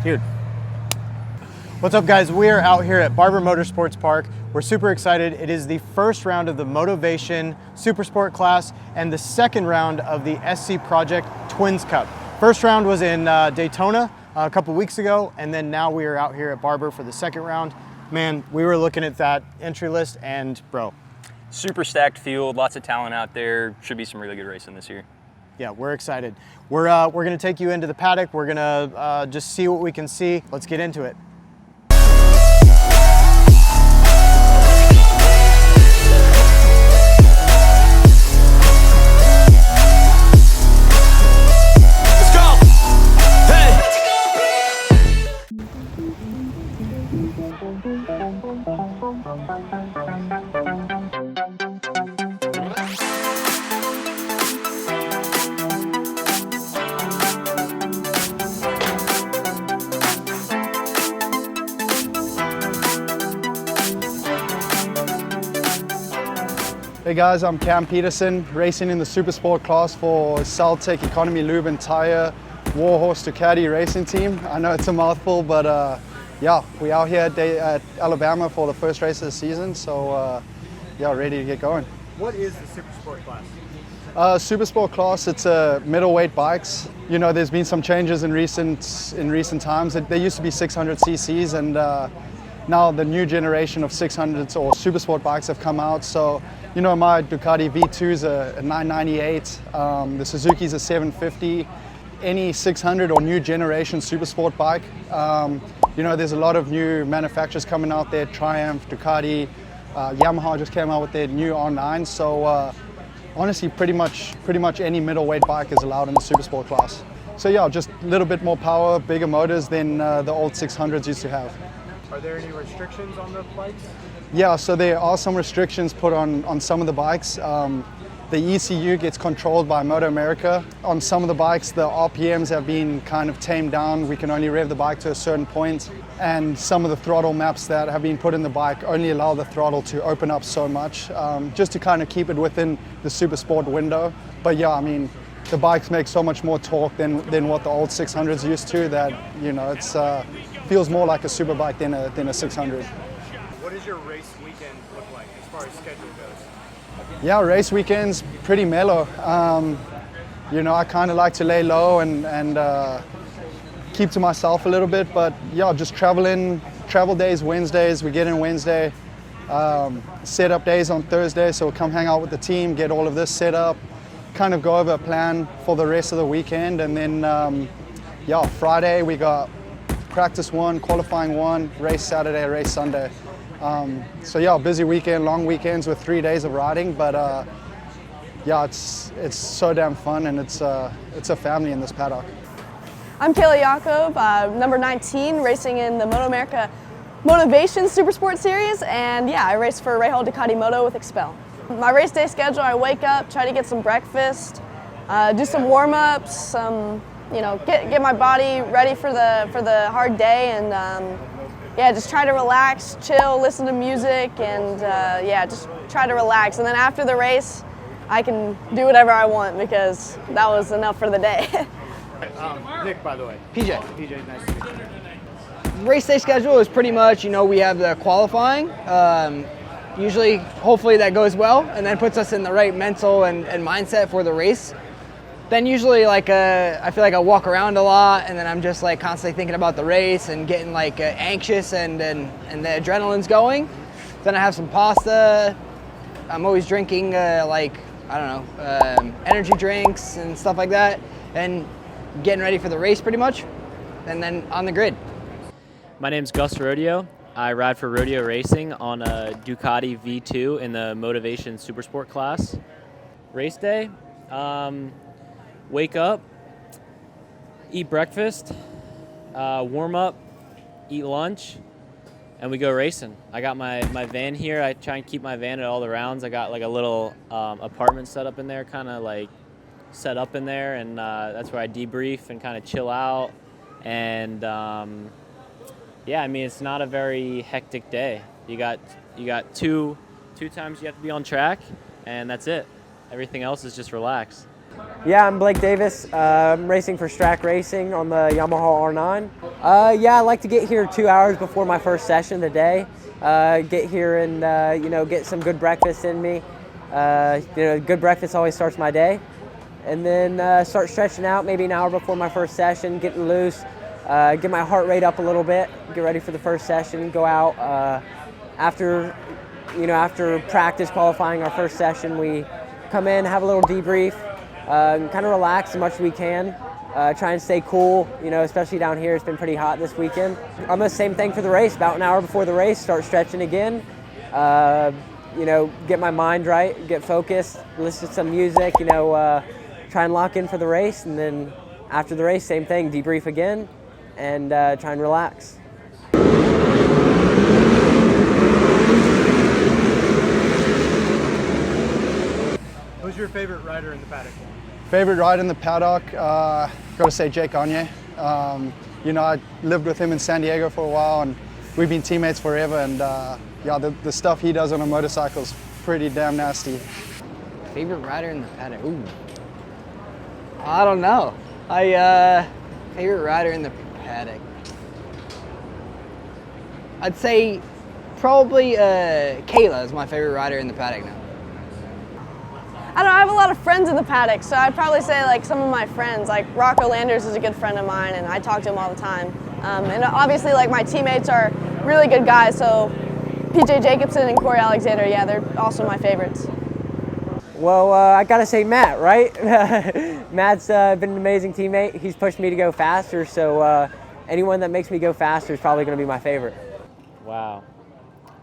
Dude. What's up, guys? We are out here at Barber Motorsports Park. We're super excited. It is the first round of the Motovation Supersport class and the second round of the SC Project Twins Cup. First round was in Daytona a couple weeks ago, and then now we are out here at Barber for the second round. Man, we were looking at that entry list, and bro. Super stacked field, lots of talent out there. Should be some really good racing this year. Yeah, we're excited. We're gonna take you into the paddock. We're gonna just see what we can see. Let's get into it. Hey guys, I'm Cam Petersen, racing in the Supersport class for Celtic Economy Lube and Tire Warhorse Ducati racing team. I know it's a mouthful, but yeah, we're out here at Alabama for the first race of the season, so yeah, ready to get going. What is the Supersport class? Supersport class, it's middleweight bikes. You know, there's been some changes in recent times. There used to be 600 cc's, and now the new generation of 600s or Supersport bikes have come out. So, you know, my Ducati V2 is a 998, the Suzuki's a 750. Any 600 or new generation Supersport bike, you know, there's a lot of new manufacturers coming out there. Triumph, Ducati, Yamaha just came out with their new R9. So honestly, pretty much any middleweight bike is allowed in the Supersport class. So yeah, just a little bit more power, bigger motors than the old 600s used to have. Are there any restrictions on the bikes? Yeah, so there are some restrictions put on some of the bikes. The ECU gets controlled by MotoAmerica. On some of the bikes, the RPMs have been kind of tamed down. We can only rev the bike to a certain point. And some of the throttle maps that have been put in the bike only allow the throttle to open up so much, just to kind of keep it within the Supersport window. But yeah, I mean, the bikes make so much more torque than what the old 600s used to that, you know, it's feels more like a super bike than a 600. What does your race weekend look like as far as schedule goes? Yeah, race weekends pretty mellow. You know, I kind of like to lay low and keep to myself a little bit, but yeah, just travel days Wednesdays, we get in Wednesday, setup days on Thursday, so we'll come hang out with the team, get all of this set up, kind of go over a plan for the rest of the weekend, and then yeah, Friday we got practice one, qualifying one, race Saturday, race Sunday. So yeah, busy weekend, long weekends with 3 days of riding, but yeah, it's so damn fun, and it's a family in this paddock. I'm Kayla Yaakov, number 19, racing in the MotoAmerica Motovation Supersport series, and yeah, I race for Rahal Ducati Moto with Expel. My race day schedule: I wake up, try to get some breakfast, do some warm-ups, you know, get my body ready for the hard day, and yeah, just try to relax, chill, listen to music, and yeah, just try to relax. And then after the race, I can do whatever I want because that was enough for the day. Nick, by the way. PJ. PJ, nice to meet you. Race day schedule is pretty much, you know, we have the qualifying. Usually, hopefully that goes well and then puts us in the right mental and mindset for the race. Then usually, like, I feel like I walk around a lot, and then I'm just like constantly thinking about the race and getting like anxious, and the adrenaline's going. Then I have some pasta. I'm always drinking like, I don't know, energy drinks and stuff like that, and getting ready for the race pretty much, and then on the grid. My name's Gus Rodio. I ride for Rodio Racing on a Ducati V2 in the Motovation Supersport class. Race day. Wake up, eat breakfast, warm up, eat lunch, and we go racing. I got my van here. I try and keep my van at all the rounds. I got like a little apartment set up in there, kind of like set up in there, and that's where I debrief and kind of chill out. And yeah, I mean, it's not a very hectic day. You got two times you have to be on track, and that's it. Everything else is just relaxed. Yeah, I'm Blake Davis. I'm racing for Strack Racing on the Yamaha R9. Yeah, I like to get here 2 hours before my first session of the day. Get here and you know, get some good breakfast in me. You know, good breakfast always starts my day. And then start stretching out maybe an hour before my first session, getting loose, get my heart rate up a little bit, get ready for the first session, go out. After practice qualifying our first session, we come in, have a little debrief, kind of relax as much as we can, try and stay cool, you know, especially down here. It's been pretty hot this weekend. Almost same thing for the race, about an hour before the race, start stretching again. You know, get my mind right, get focused, listen to some music, you know, try and lock in for the race, and then after the race, same thing, debrief again, and try and relax. Who's your favorite rider in the paddock? Favorite rider in the paddock, got to say Jake Gagne. You know, I lived with him in San Diego for a while, and we've been teammates forever, and yeah, the stuff he does on a motorcycle is pretty damn nasty. Favorite rider in the paddock? Ooh. I don't know. Favorite rider in the paddock. I'd say probably Kayla is my favorite rider in the paddock now. I don't know, I have a lot of friends in the paddock, so I'd probably say like some of my friends, like Rocco Landers is a good friend of mine, and I talk to him all the time. And obviously, like, my teammates are really good guys, so PJ Jacobsen and Corey Alexander, yeah, they're also my favorites. Well, I gotta say Matt, right? Matt's been an amazing teammate. He's pushed me to go faster, so anyone that makes me go faster is probably gonna be my favorite. Wow.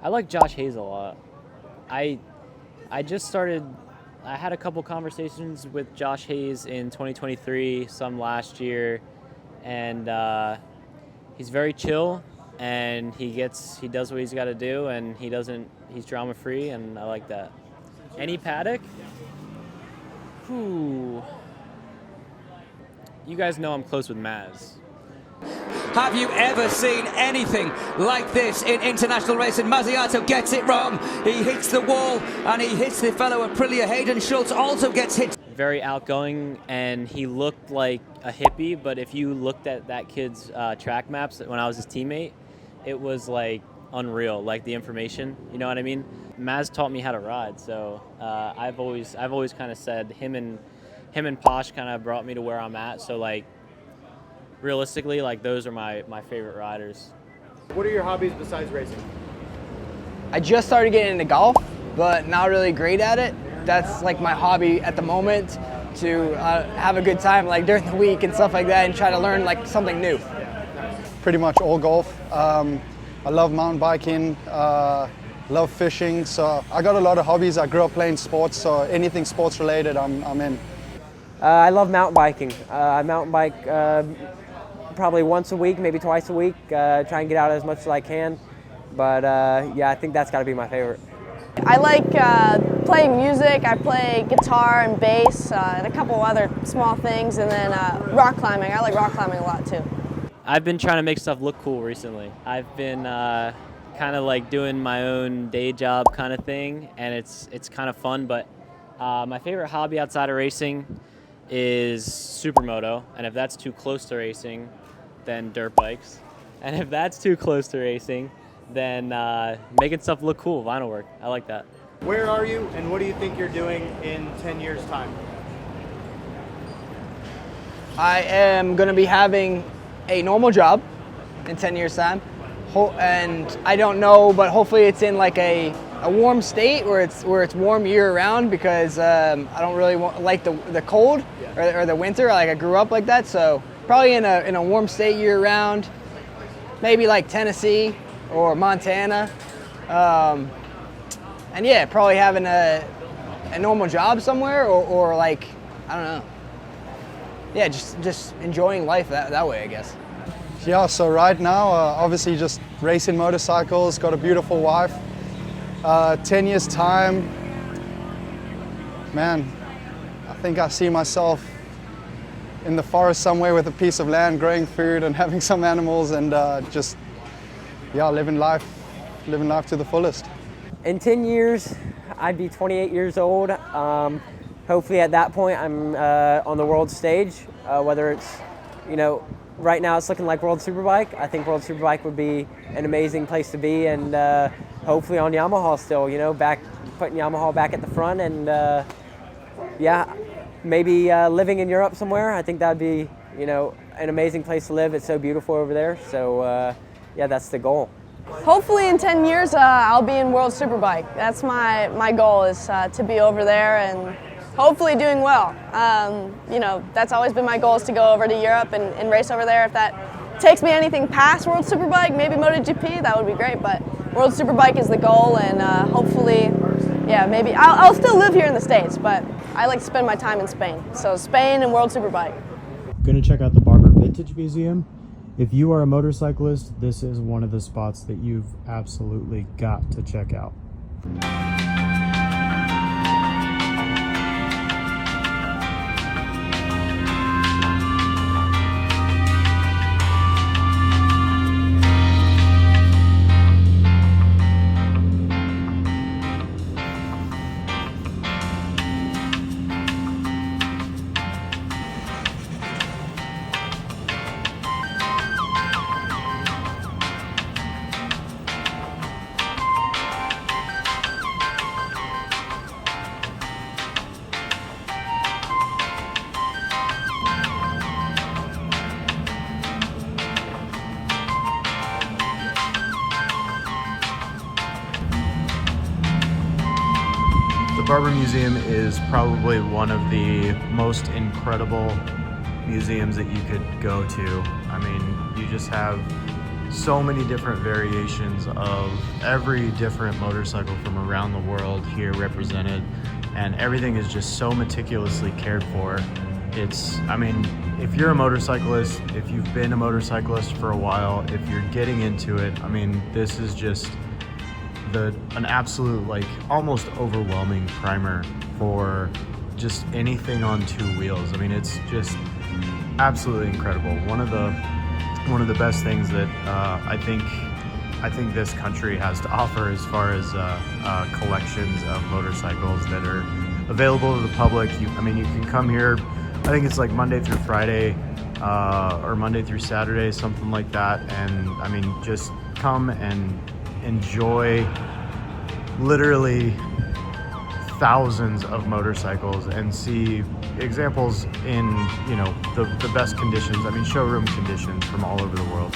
I like Josh Hayes a lot. I just started, I had a couple conversations with Josh Hayes in 2023, some last year, and he's very chill, and he does what he's got to do, and he's drama free, and I like that. Any paddock? Whew. You guys know I'm close with Maz. Have you ever seen anything like this in international racing? Mazziato gets it wrong. He hits the wall, and he hits the fellow Aprilia. Hayden Schultz also gets hit. Very outgoing, and he looked like a hippie, but if you looked at that kid's track maps when I was his teammate, it was like unreal, like the information, you know what I mean? Maz taught me how to ride, so I've always kind of said him and Posh kind of brought me to where I'm at, so like realistically, like those are my favorite riders. What are your hobbies besides racing? I just started getting into golf, but not really great at it. That's like my hobby at the moment, to have a good time like during the week and stuff like that, and try to learn like something new. Pretty much all golf. I love mountain biking, love fishing, so I got a lot of hobbies. I grew up playing sports, so anything sports related, I'm in. I love mountain biking. I mountain bike probably once a week, maybe twice a week, try and get out as much as I can. But yeah, I think that's got to be my favorite. I like playing music. I play guitar and bass and a couple other small things, and then rock climbing. I like rock climbing a lot too. I've been trying to make stuff look cool recently. I've been kind of like doing my own day job kind of thing, and it's kind of fun, but my favorite hobby outside of racing is supermoto, and if that's too close to racing, then dirt bikes. And if that's too close to racing, then making stuff look cool, vinyl work. I like that. Where are you, and what do you think you're doing in 10 years' time? I am going to be having a normal job in 10 years' time, and I don't know, but hopefully it's in like a warm state where it's warm year round, because I don't really like the cold or the winter. Like I grew up like that, so probably in a warm state year round, maybe like Tennessee or Montana, and yeah, probably having a normal job somewhere, or like, I don't know. Yeah, just enjoying life that way, I guess. Yeah, so right now, obviously just racing motorcycles, got a beautiful wife. 10 years time, man, I think I see myself in the forest somewhere with a piece of land, growing food and having some animals, and just, yeah, living life to the fullest. In 10 years, I'd be 28 years old. hopefully at that point I'm on the world stage, whether it's, right now it's looking like World Superbike. I think World Superbike would be an amazing place to be, and hopefully on Yamaha still, putting Yamaha back at the front, and maybe living in Europe somewhere. I think that would be, an amazing place to live. It's so beautiful over there. So that's the goal. Hopefully in 10 years I'll be in World Superbike. That's my goal, is to be over there and hopefully doing well. That's always been my goal, is to go over to Europe and race over there. If that takes me anything past World Superbike, maybe MotoGP, that would be great. But World Superbike is the goal, and hopefully, maybe I'll still live here in the States, but I like to spend my time in Spain. So Spain and World Superbike. Going to check out the Barber Vintage Museum. If you are a motorcyclist, this is one of the spots that you've absolutely got to check out. The Barber Museum is probably one of the most incredible museums that you could go to. I mean, you just have so many different variations of every different motorcycle from around the world here represented, and everything is just so meticulously cared for. If you're a motorcyclist, if you've been a motorcyclist for a while, if you're getting into it, this is just an absolute, almost overwhelming primer for just anything on two wheels. It's just absolutely incredible. One of the best things that I think this country has to offer, as far as collections of motorcycles that are available to the public. You can come here. I think it's Monday through Friday or Monday through Saturday, something like that. And just come and enjoy literally thousands of motorcycles and see examples in the best conditions. Showroom conditions from all over the world.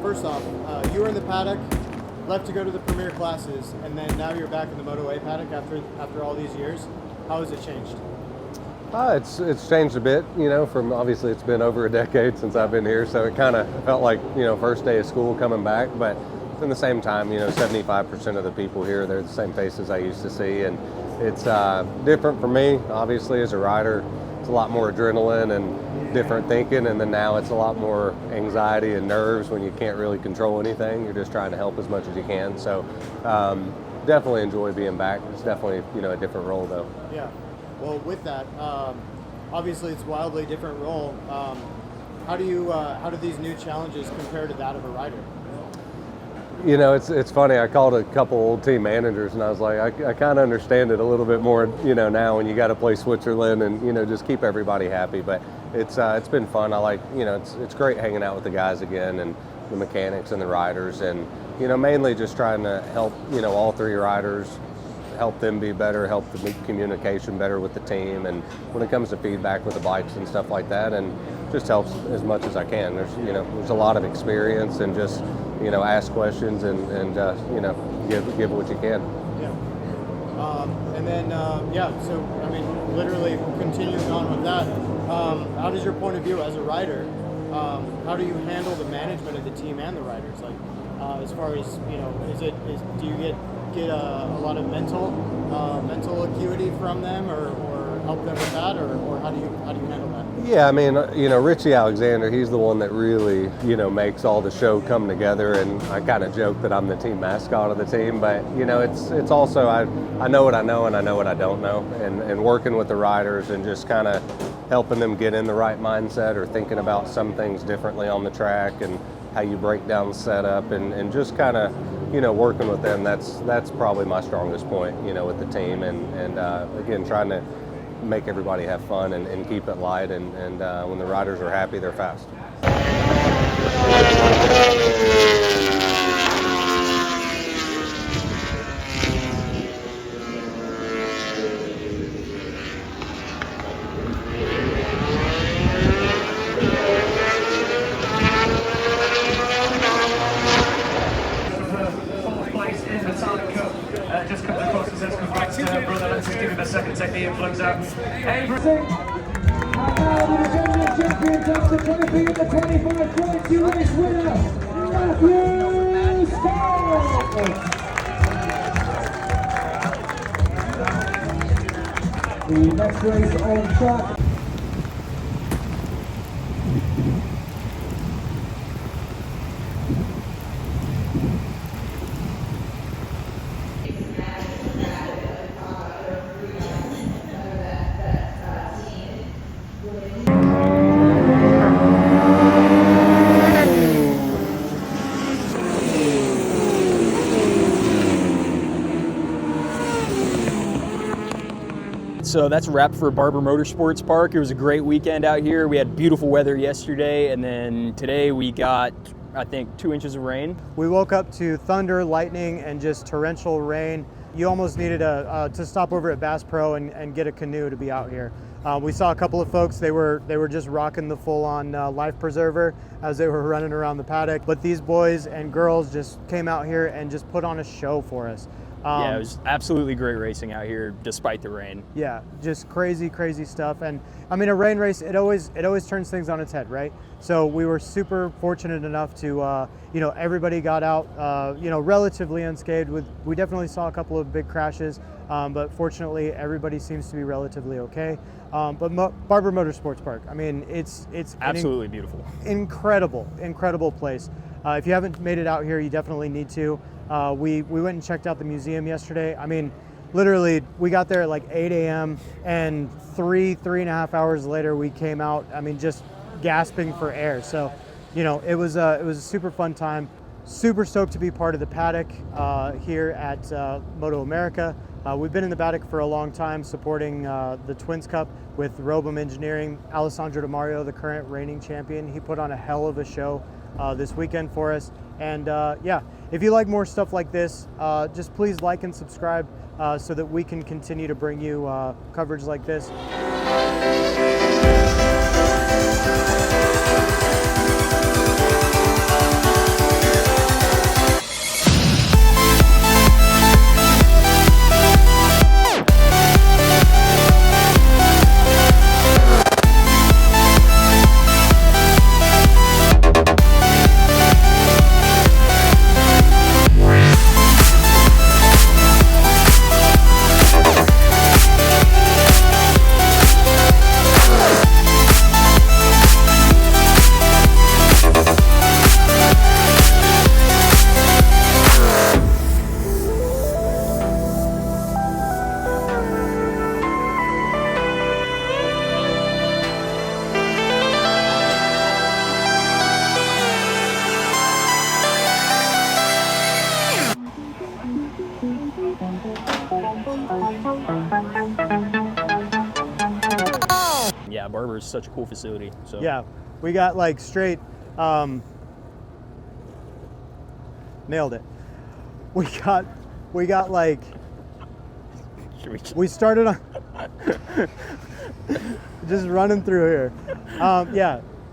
First off, you were in the Paddock, left to go to the premier classes, and then now you're back in the Moto A paddock after all these years. How has it changed? It's changed a bit, from obviously it's been over a decade since I've been here, so it kind of felt like, first day of school coming back, but at the same time, 75% of the people here, they're the same faces I used to see, and it's different for me, obviously, as a rider. It's a lot more adrenaline and different thinking, and then now it's a lot more anxiety and nerves when you can't really control anything. You're just trying to help as much as you can, so definitely enjoy being back. It's definitely, a different role, though. Yeah. Well, with that, obviously it's a wildly different role. How do these new challenges compare to that of a rider? You know, it's funny. I called a couple old team managers, and I was like, I kind of understand it a little bit more, you know, now when you got to play Switzerland and, you know, just keep everybody happy. But it's been fun. I like, you know, it's great hanging out with the guys again and the mechanics and the riders, and, you know, mainly just trying to help, you know, all three riders, help them be better, help the communication better with the team, and when it comes to feedback with the bikes and stuff like that, and just helps as much as I can. There's a lot of experience, and just, you know, ask questions and you know, give what you can. Yeah. And then so I mean, literally continuing on with that, how does your point of view as a rider? How do you handle the management of the team and the riders? Like, as far as, you know, do you get a lot of mental acuity from them, or help them with that, or how do you handle that? Yeah, I mean, you know, Richie Alexander, he's the one that really, you know, makes all the show come together, and I kind of joke that I'm the team mascot of the team, but, you know, it's also, I know what I know and I know what I don't know, and working with the riders and just kind of helping them get in the right mindset, or thinking about some things differently on the track, and how you break down the setup, and just kind of, you know, working with them. That's probably my strongest point, you know, with the team, and again, trying to make everybody have fun and keep it light, and when the riders are happy, they're fast. Just comes across and says congrats to brother. Let's just give him a second, take the influence out. Everything. And now the defending champion comes to 20 feet, the 25 points, you race winner, Matthew Scott. The next race on track. So that's a wrap for Barber Motorsports Park. It was a great weekend out here. We had beautiful weather yesterday, and then today we got, I think, 2 inches of rain. We woke up to thunder, lightning, and just torrential rain. You almost needed to stop over at Bass Pro and get a canoe to be out here. We saw a couple of folks, they were just rocking the full-on life preserver as they were running around the paddock. But these boys and girls just came out here and just put on a show for us. Yeah, it was absolutely great racing out here despite the rain. Yeah, just crazy stuff. And I mean, a rain race, it always turns things on its head, right? So we were super fortunate enough to, you know, everybody got out, you know, relatively unscathed. We definitely saw a couple of big crashes, but fortunately everybody seems to be relatively okay. But Barber Motorsports Park, I mean, it's absolutely beautiful. Incredible place. If you haven't made it out here, you definitely need to. We went and checked out the museum yesterday. I mean, literally, we got there at like 8 a.m. and three and a half hours later, we came out, I mean, just gasping for air. So, you know, it was a super fun time. Super stoked to be part of the Paddock here at MotoAmerica. We've been in the Paddock for a long time, supporting the Twins Cup with Robum Engineering. Alessandro Di Mario, the current reigning champion, he put on a hell of a show this weekend for us. And yeah, if you like more stuff like this, just please like and subscribe so that we can continue to bring you coverage like this. just such a cool facility. So Yeah, we got like straight, nailed it. We got like, we started on, just running through here. Yeah,